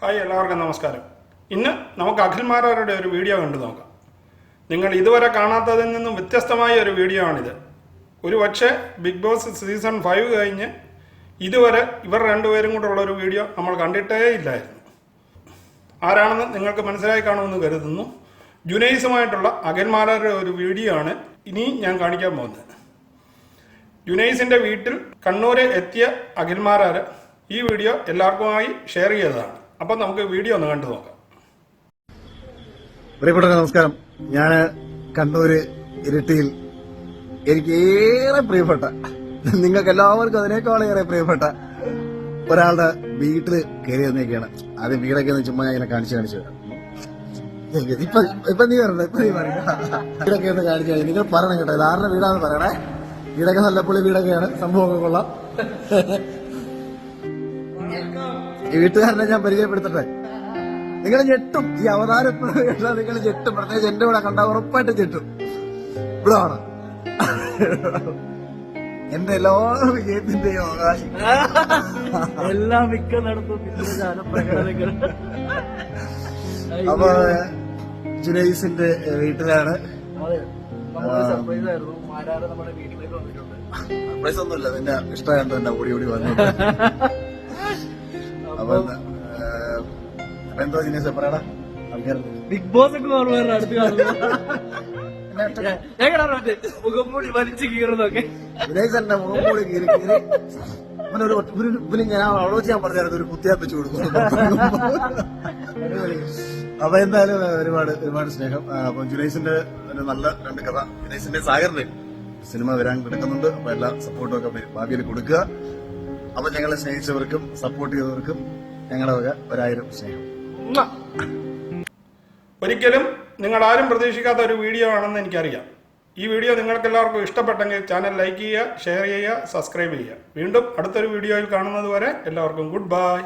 Hi, എല്ലാവർക്കും നമസ്കാരം. ഇന്ന് നമുക്ക് അഖിൽമാരാരുടെ ഒരു വീഡിയോ കണ്ടു നോക്കാം. നിങ്ങൾ ഇതുവരെ കാണാത്തതിൽ നിന്നും വ്യത്യസ്തമായ ഒരു വീഡിയോ ആണിത്. ഒരു പക്ഷേ ബിഗ് ബോസ് സീസൺ 5 കഴിഞ്ഞ് ഇതുവരെ ഇവർ രണ്ടുപേരും കൂടെയുള്ള ഒരു വീഡിയോ നമ്മൾ കണ്ടിട്ടേ ഇല്ലായിരുന്നു. ആരാണെന്ന് നിങ്ങൾക്ക് മനസ്സിലായി കാണുമെന്ന് കരുതുന്നു. ജുനൈസുമായിട്ടുള്ള അഖിൽമാരാരുടെ ഒരു വീഡിയോ ആണ് ഇനി ഞാൻ കാണിക്കാൻ പോകുന്നത്. ജുനൈസിൻ്റെ വീട്ടിൽ കണ്ണൂരെ എത്തിയ അഖിൽമാരാർ ഈ വീഡിയോ എല്ലാവർക്കുമായി ഷെയർ ചെയ്തതാണ്. അപ്പം നമുക്ക് വീഡിയോ ഒന്ന് കണ്ടു നോക്കാം. പ്രിയപ്പെട്ടവരെ നമസ്കാരം. ഞാൻ കണ്ണൂര് ഇരിട്ടിയിൽ എനിക്ക് ഏറെ പ്രിയപ്പെട്ട, നിങ്ങൾക്ക് എല്ലാവർക്കും അതിനേക്കാളേറെ പ്രിയപ്പെട്ട ഒരാളുടെ വീട്ടില് കയറി വന്നേക്കാണ്. ആദ്യം വീടൊക്കെ ചുമ്മാ ഇങ്ങനെ കാണിച്ചു ഇപ്പൊ നീ പറയണ്ട, ഇപ്പൊ നീ പറയണ്ട, വീടൊക്കെ ഒന്ന് കാണിച്ചു. നിങ്ങൾ പറയണം കേട്ടോ, ഇത് ആരുടെ വീടാന്ന് പറയണേ. വീടൊക്കെ നല്ല പുള്ളി വീടൊക്കെയാണ്, സംഭവമൊക്കെ കൊള്ളാം. ഈ വീട്ടുകാരനെ ഞാൻ പരിചയപ്പെടുത്തട്ടെ. നിങ്ങൾ ഞെട്ടും, ഈ അവതാരം നിങ്ങൾ ഞെട്ടും. പ്രത്യേകിച്ച് എന്റെ ഇവിടെ കണ്ടാൽ ഉറപ്പായിട്ട് ഞെട്ടും. ഇവിടെ ആണ് എന്റെ എല്ലാ വിജയത്തിന്റെയും അവകാശം. എല്ലാ മിക്ക നടത്തും. അപ്പൊ ജുനൈസിന്റെ വീട്ടിലാണ്. സർപ്രൈസ് ആയിരുന്നു. മാരാറ് നമ്മുടെ വീട്ടിലേക്ക് വന്നിട്ടുണ്ട്. സർപ്രൈസ് ഒന്നുമില്ല, നിന്നെ ഇഷ്ടമായിട്ട് തന്നെ ഓടി വന്നു. അപ്പൊ എന്തോ ജിനേസ് പറയടാ. ബിഗ് ബോസ് ഒക്കെ ഓർമ്മ അടുത്ത് കാണുന്നത് മുഖംമൂടി വലിച്ചു കീറുന്നൊക്കെ. ജിനേസ് എന്റെ മുഖംമൂടി കീറി ഞാൻ അവിടെ വെച്ച് ഞാൻ പറഞ്ഞായിരുന്നു ഒരു കുത്തിയാൻ വെച്ച് കൊടുക്കും. അപ്പൊ എന്തായാലും ഒരുപാട് സ്നേഹം. അപ്പൊ ജുനൈസിന്റെ ഒരു നല്ല രണ്ട് കഥ, ജുനൈസിന്റെ സാഗറിന്റെ സിനിമ വരാൻ കിടക്കുന്നുണ്ട്. അപ്പൊ എല്ലാ സപ്പോർട്ടും ഒക്കെ ഭാവിയിൽ കൊടുക്കുക. അപ്പൊ ഞങ്ങളെ സ്നേഹിച്ചവർക്കും സപ്പോർട്ട് ചെയ്തവർക്കും ഞങ്ങളുടെ വക 1000 സ്നേഹം. ഒരിക്കലും നിങ്ങൾ ആരും പ്രതീക്ഷിക്കാത്ത ഒരു വീഡിയോ ആണെന്ന് എനിക്കറിയാം. ഈ വീഡിയോ നിങ്ങൾക്ക് എല്ലാവർക്കും ഇഷ്ടപ്പെട്ടെങ്കിൽ ചാനൽ ലൈക്ക് ചെയ്യുക, ഷെയർ ചെയ്യുക, സബ്സ്ക്രൈബ് ചെയ്യുക. വീണ്ടും അടുത്തൊരു വീഡിയോയിൽ കാണുന്നത് വരെ എല്ലാവർക്കും ഗുഡ് ബൈ.